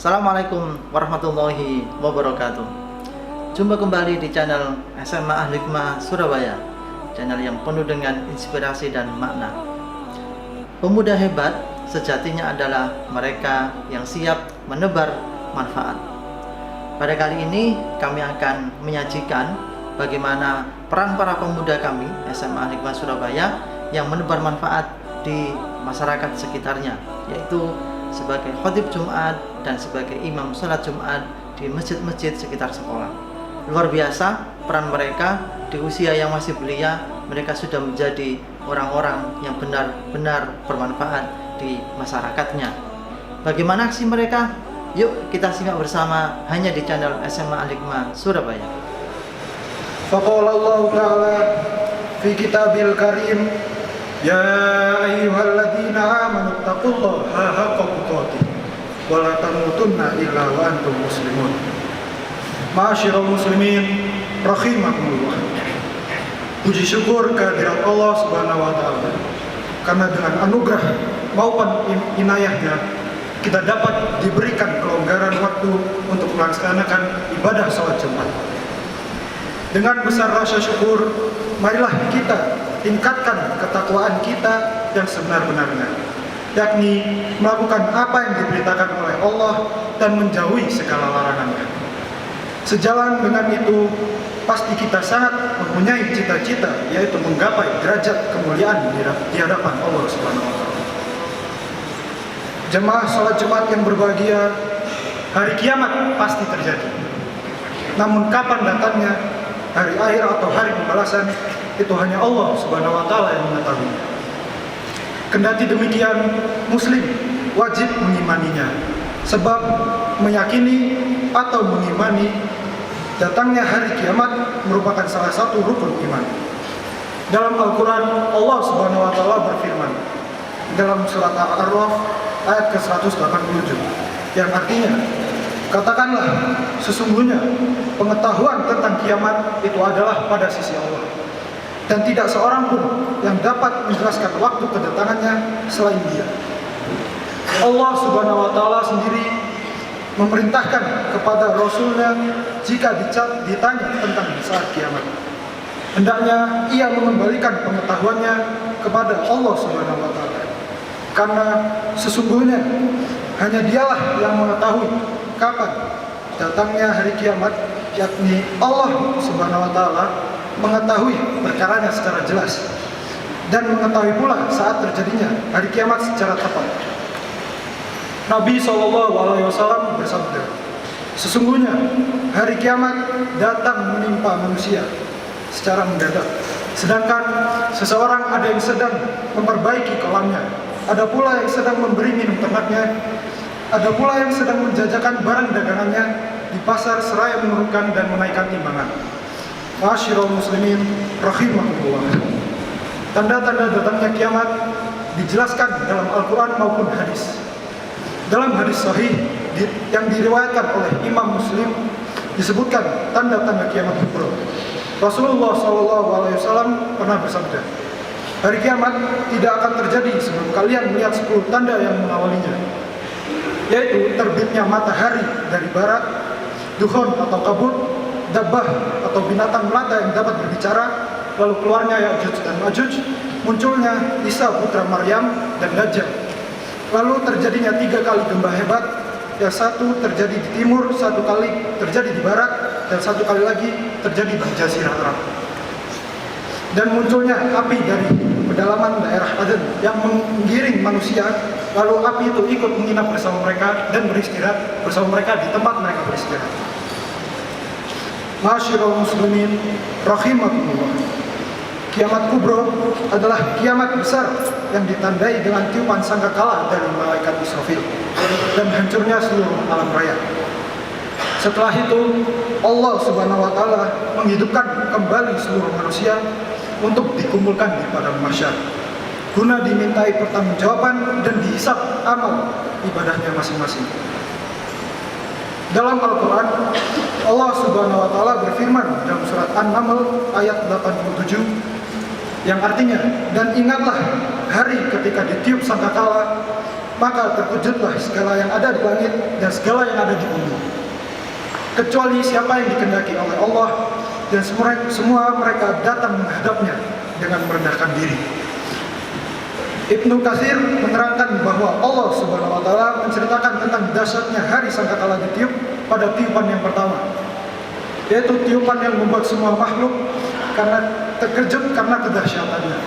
Assalamualaikum warahmatullahi wabarakatuh. Jumpa kembali di channel SMA Al Hikmah Surabaya, channel yang penuh dengan inspirasi dan makna. Pemuda hebat sejatinya adalah mereka yang siap menebar manfaat. Pada kali ini kami akan menyajikan bagaimana peran para pemuda kami SMA Al Hikmah Surabaya yang menebar manfaat di masyarakat sekitarnya, yaitu sebagai khotib Jumat dan sebagai imam salat Jumat di masjid-masjid sekitar sekolah. Luar biasa peran mereka di usia yang masih belia. Mereka sudah menjadi orang-orang yang benar-benar bermanfaat di masyarakatnya. Bagaimana aksi mereka? Yuk kita simak bersama hanya di channel SMA Al Hikmah Surabaya. Faqala Allah Ta'ala fi kitabil karim, ya ayyuhalladzina amanu taqullaha haqqa tuqatih wa la tamutunna illa wa antum muslimun. Ma'asyiral muslimin rahimakumullah. Puji syukur kehadirat Allah Subhanahu wa taala, karena dengan anugerah maupun inayahnya kita dapat diberikan kelonggaran waktu untuk melaksanakan ibadah salat Jumat. Dengan besar rasa syukur, marilah kita tingkatkan ketakwaan kita yang sebenar-benarnya, yakni melakukan apa yang diberitakan oleh Allah dan menjauhi segala larangannya. Sejalan dengan itu, pasti kita sangat mempunyai cita-cita, yaitu menggapai derajat kemuliaan di hadapan Allah Subhanahu wa taala. Jemaah salat Jumat yang berbahagia, hari kiamat pasti terjadi. Namun kapan datangnya, hari akhir atau hari pembalasan, itu hanya Allah Subhanahu wa taala yang mengetahui. Kendati demikian, muslim wajib mengimaninya, sebab meyakini atau mengimani datangnya hari kiamat merupakan salah satu rukun iman. Dalam Al-Quran, Allah Subhanahu wa taala berfirman dalam surat Al-A'raf ayat ke-187, yang artinya, katakanlah, sesungguhnya pengetahuan tentang kiamat itu adalah pada sisi Allah, dan tidak seorang pun yang dapat menjelaskan waktu kedatangannya selain Dia. Allah Subhanahu wa taala sendiri memerintahkan kepada Rasulnya jika ditanya tentang saat kiamat, hendaknya ia mengembalikan pengetahuannya kepada Allah Subhanahu wa taala, karena sesungguhnya hanya Dialah yang mengetahui kapan datangnya hari kiamat, yakni Allah Subhanahu wa taala mengetahui perkaranya secara jelas dan mengetahui pula saat terjadinya hari kiamat secara tepat. Nabi SAW bersabda, sesungguhnya hari kiamat datang menimpa manusia secara mendadak, sedangkan seseorang ada yang sedang memperbaiki kolamnya, ada pula yang sedang memberi minum ternaknya, ada pula yang sedang menjajakan barang dagangannya di pasar seraya menurunkan dan menaikkan timbangan. Ma'asyiral muslimin rahimakumullah. Tanda-tanda datangnya kiamat dijelaskan dalam Al-Quran maupun hadis. Dalam hadis sahih yang diriwayatkan oleh Imam Muslim disebutkan tanda-tanda kiamat kubra. Rasulullah SAW pernah bersabda, hari kiamat tidak akan terjadi sebelum kalian melihat 10 tanda yang mengawalinya, yaitu terbitnya matahari dari barat, dukhon atau kabut, dabbah atau binatang melata yang dapat berbicara, lalu keluarnya Ya'juj dan Ma'juj, munculnya Isa putra Maryam dan Dajjal. Lalu terjadinya 3 kali gempa hebat, yang satu terjadi di timur, 1 kali terjadi di barat, dan 1 kali lagi terjadi di Jazirah Arab. Dan munculnya api dari pedalaman daerah Aden yang menggiring manusia, lalu api itu ikut menginap bersama mereka dan beristirahat bersama mereka di tempat mereka beristirahat. Ma'asyiral muslimin rahimakumullah. Kiamat kubro adalah kiamat besar yang ditandai dengan tiupan sangkakala dari malaikat Israfil dan hancurnya seluruh alam raya. Setelah itu, Allah Subhanahu wa taala menghidupkan kembali seluruh manusia untuk dikumpulkan di padang mahsyar, guna dimintai pertanggungjawaban dan dihisab amal ibadahnya masing-masing. Dalam Al-Quran, Allah Subhanahu wa taala berfirman dalam surat An-Naml ayat 87, yang artinya, dan ingatlah hari ketika ditiup sangkakala, maka terkejutlah segala yang ada di langit dan segala yang ada di bumi, kecuali siapa yang dikehendaki oleh Allah, dan semua mereka datang menghadapnya dengan merendahkan diri. Ibnu Katsir menerangkan bahwa Allah Subhanahu wa taala menceritakan tentang dahsyatnya hari sangkakala ditiup pada tiupan yang pertama, yaitu tiupan yang membuat semua makhluk karena terkejut karena kedahsyatannya.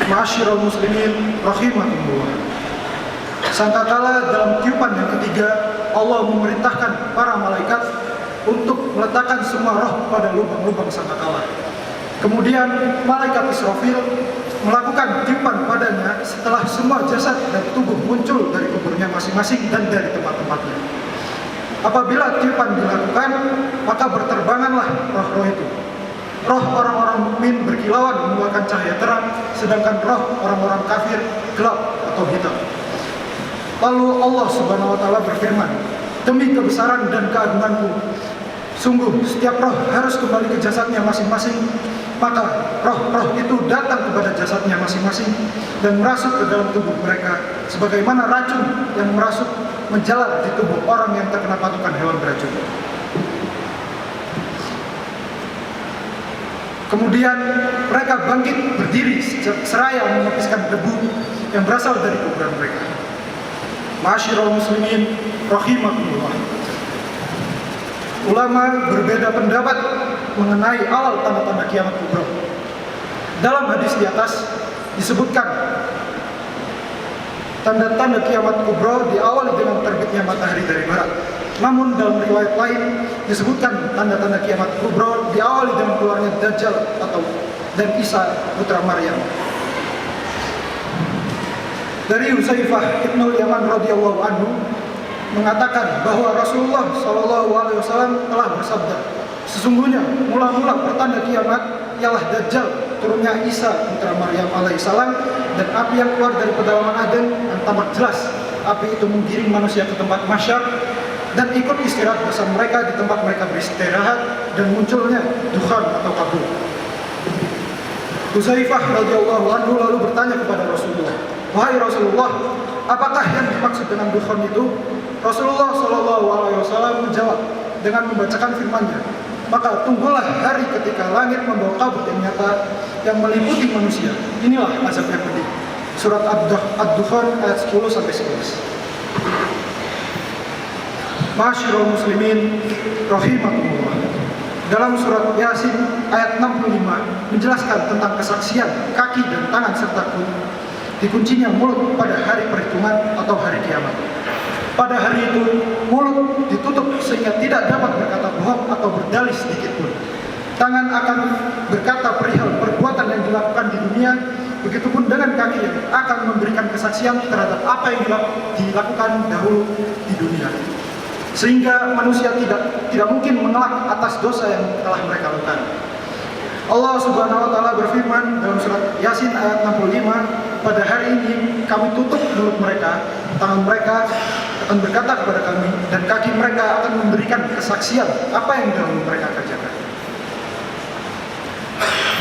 Ma'asyiral muslimin rahimakumullah. Sangkakala dalam tiupan yang ketiga, Allah memerintahkan para malaikat untuk meletakkan semua roh pada lubang-lubang sangkakala. Kemudian malaikat Israfil melakukan tiupan padanya setelah semua jasad dan tubuh muncul dari kuburnya masing-masing dan dari tempat-tempatnya. Apabila tiupan dilakukan, maka berterbanganlah roh-roh itu. Roh orang-orang mukmin berkilauan mengeluarkan cahaya terang, sedangkan roh orang-orang kafir gelap atau hitam. Lalu Allah Subhanahu wa taala berfirman, "Demi kebesaran dan keagunganku, sungguh setiap roh harus kembali ke jasadnya masing-masing." Maka roh-roh itu datang kepada jasadnya masing-masing dan merasuk ke dalam tubuh mereka, sebagaimana racun yang merasuk menjalar di tubuh orang yang terkena patukan hewan beracun. Kemudian mereka bangkit berdiri seraya mengepiskan debu yang berasal dari kuburan mereka. Ma'asyiral muslimin rahimakumullah. Ulama berbeda pendapat mengenai awal tanda-tanda kiamat kubra. Dalam hadis di atas disebutkan tanda-tanda kiamat kubra diawali dengan terbitnya matahari dari barat. Namun dalam riwayat lain disebutkan tanda-tanda kiamat kubra diawali dengan keluarnya Dajjal dan Isa putra Maryam. Dari Huzaifah Ibnu Yaman radhiyallahu anhu mengatakan bahwa Rasulullah SAW telah bersabda, "Sesungguhnya mula-mula pertanda kiamat ialah Dajjal, turunnya Isa putra Maryam alaihissalam, dan api yang keluar dari pedalaman Aden yang tampak jelas. Api itu menggiring manusia ke tempat mahsyar dan ikut istirahat bersama mereka di tempat mereka beristirahat, dan munculnya dukhan atau kabut." Huzaifah radhiyallahu anhu lalu bertanya kepada Rasulullah, "Wahai Rasulullah, apakah yang dimaksud dengan dukhan itu?" Rasulullah SAW menjawab dengan membacakan firman-Nya, "Maka tunggulah hari ketika langit membawa kabut yang nyata yang meliputi manusia. Inilah azab yang pedih." Surat Ad-Dukhan ayat 10-11. Ma'asyiral muslimin rahimakumullah. Dalam surat Yasin ayat 65 menjelaskan tentang kesaksian kaki dan tangan serta dikuncinya mulut pada hari perhitungan atau hari kiamat. Pada hari itu mulut ditutup sehingga tidak dapat berkata bohong atau berdalih sedikit pun. Tangan akan berkata perihal perbuatan yang dilakukan di dunia, begitupun dengan kaki yang akan memberikan kesaksian terhadap apa yang dilakukan dahulu di dunia. Sehingga manusia tidak mungkin mengelak atas dosa yang telah mereka lakukan. Allah Subhanahu wa taala berfirman dalam surat Yasin ayat 65, "Pada hari ini kami tutup mulut mereka, tangan mereka akan berkata kepada kami, dan kaki mereka akan memberikan kesaksian apa yang dahulu mereka kerjakan."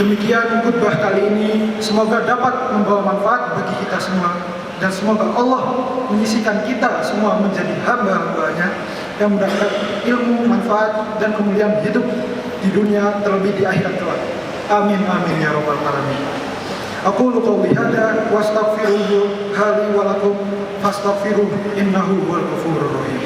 Demikian khutbah kali ini, semoga dapat membawa manfaat bagi kita semua, dan semoga Allah menyisikan kita semua menjadi hamba-hambanya yang mendapat ilmu, manfaat, dan kemuliaan hidup di dunia terlebih di akhirat kelak. Amin amin ya rabbal alamin. Aqulu qouli hadza wa astaghfiruhu li wa lakum fastaghfiruhu innahu huwal ghafurur rahim.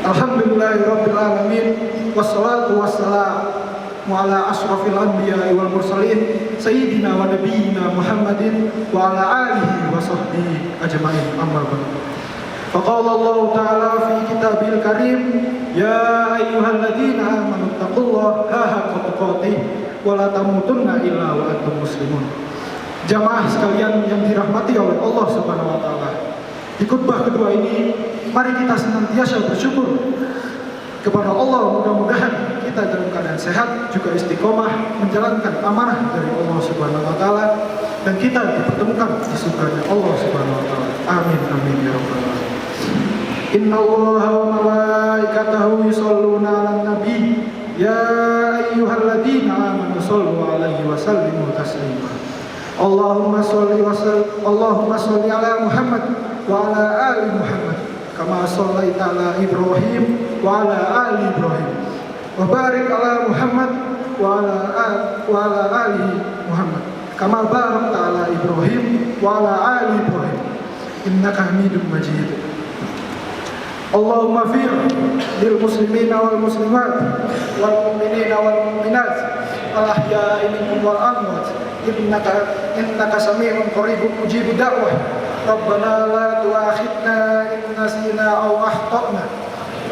Alhamdulillahirabbil alamin, wassalatu wassalamu ala asyrafil anbiya'i wal mursalin sayyidina wa nabiyyina Muhammadin wa ala alihi wa sahbihi ajma'in, amma ba'd. Faqala Allah ta'ala fi kitabil karim, ya ayyuhalladzina amanu taqullaha haqqa tuqatih wa la tamutunna illa wa antum muslimun. Jamaah sekalian yang dirahmati oleh Allah Subhanahu wa taala, di khutbah kedua ini mari kita senantiasa bersyukur kepada Allah. Mudah-mudahan kita dalam keadaan sehat juga istiqomah menjalankan amanah dari Allah Subhanahu wa taala, dan kita dipertemukan di surganya Allah Subhanahu wa taala. Amin amin ya rabbal alamin. Inna Allaha wa malaikatahu yusholluna 'alan nabi ya ayyuhalladzina amanu shollu 'alaihi wa sallimu taslima. Allahumma sholli ala Muhammad wa ala ali Muhammad kama shallaita ala Ibrahim wa ala ali Ibrahim wa barik ala Muhammad wa ala ali Muhammad kama barakta ala Ibrahim wa ala ali Ibrahim innaka Hamidum Majid. Allahumma fir lil muslimina wal muslimat wal mu'minina wal mu'minat al ahya'i minhum wal amwat innaka sami'un qaribun mujibud da'wah. Rabbana la tu'akhidna in nasina aw akhtana.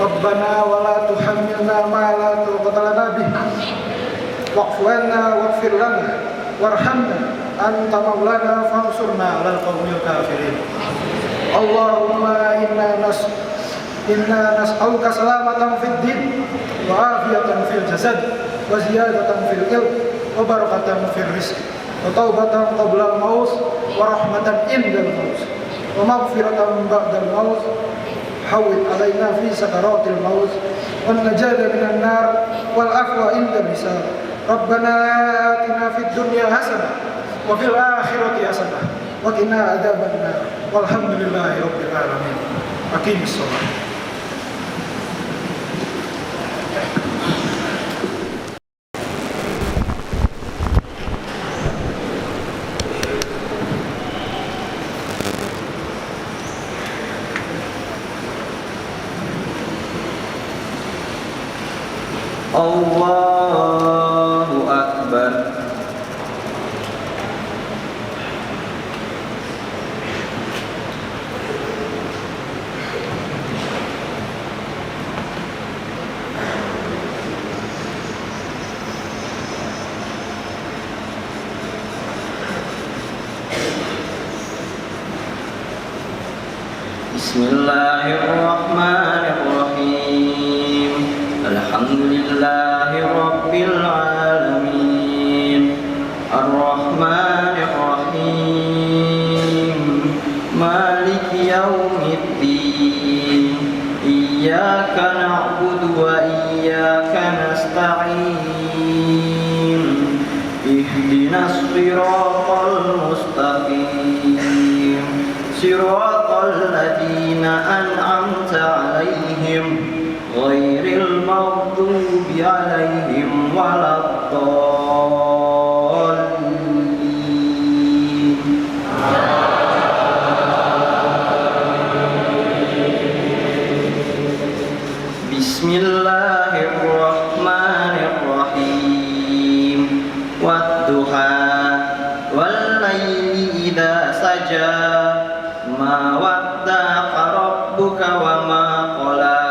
Rabbana wa la tuhammilna ma la taqata lana bih. Wa'fu 'anna waghfir lana warhamna anta maulana fansurna 'alal qaumil kafirin. Allahumma inna nas'aluka salamatan fid din wa afiyatan fil jasad wa ziyadatan fil ilm wa barakatan fil rizq wa taubatan qabla al-maut wa rahmatan indal maut wa maghfiratan ba'dal maut hawwin alaina fi sakaratil maut wan najata minan nar wal afwa indal hisab. Rabbana atina fid dunya hasanah wa fil akhirati hasanah wa qina adzaban nar. Walhamdulillahi rabbil alamin. Aqimis shalah. Allahu Akbar. Bismillahirrahmanirrahim. Alhamdulillahi rabbil alamin. Ar-Rahmanir Rahim. Maliki yaumiddin. Iyyaka na'budu wa iyyaka nasta'in. Ihdinas siratal mustaqim. Siratal ladzina an'amta 'alaihim ghairil maghdubi 'alaihim waladdallin. Bismillahirrahmanirrahim. Wadduha wal laili idza saja ma wadda'aka rabbuka wa ma qala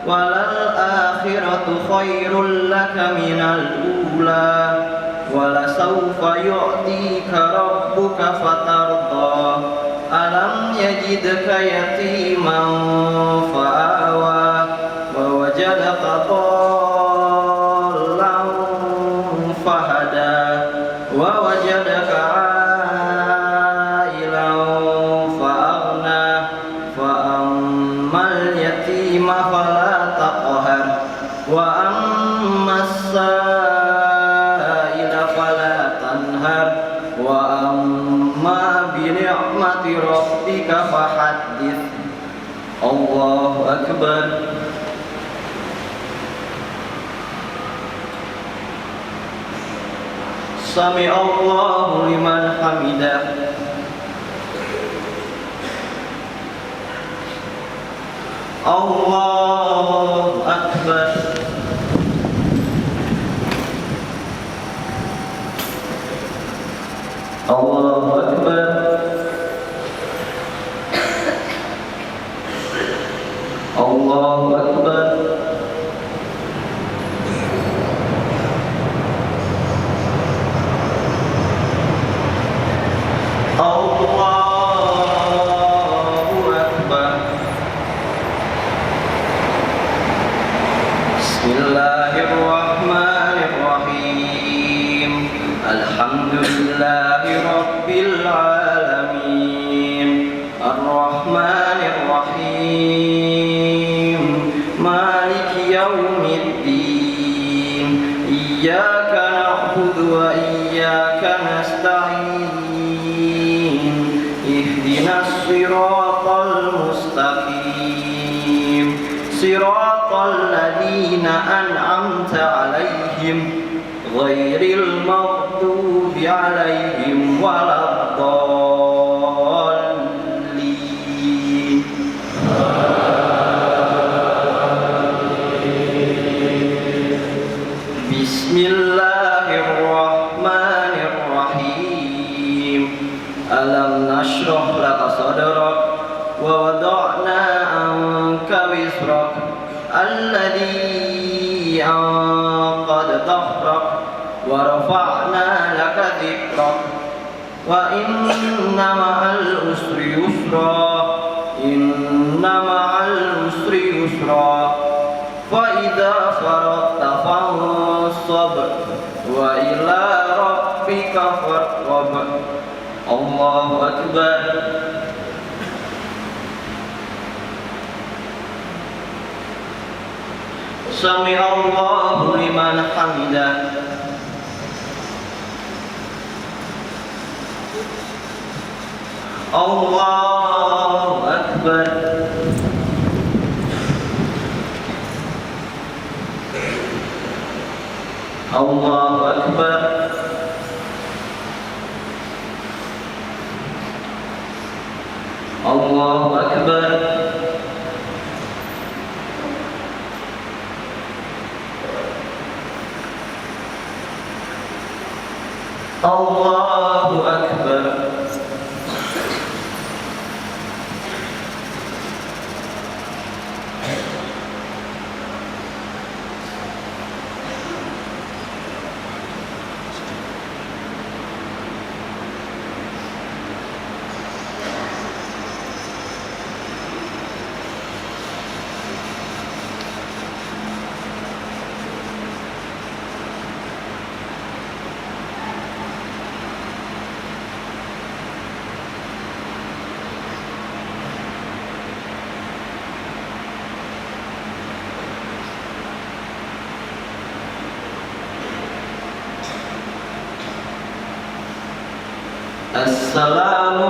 walal akhiratu khairul laka minal ula wala sawfa yu'tika rabbuka fatarda alam yajidka yatiman fa'awa wa wajadaka dhallan fahada wa wajadaka fala taqhar wa ammas sa'ila fala tanhar wa amma bi ni'mati rabbika fahaddits. Allahu akbar. Sami Allahu liman hamidah. Allahu akbar. Allahu akbar. Allahu akbar. Bismillahirrahmanirrahim. Alhamdulillahi rabbil alamin ar-rahmanir rahim maliki yaumiddin iyyaka na'budu wa iyyaka nasta'in ihdinas siratal mustaqim siratal ladzina an'amta 'alaihim ghairil maghdubi 'alaihim waladdallin. Bismillahirrahmanirrahim. Alam nashrah laka sadrak wa wada'na anka wizrak alladhi anqadha dhahrak wa rafa'na laka dhikrak wa inna ma'al usri yusra inna ma'al usri yusra fa idza faragta fansab wa ila rabbika farghab. Allahu akbar. Sami Allahu liman hamidah. Allahu akbar. Allahu akbar. Allahu akbar. Allahu akbar. Assalamu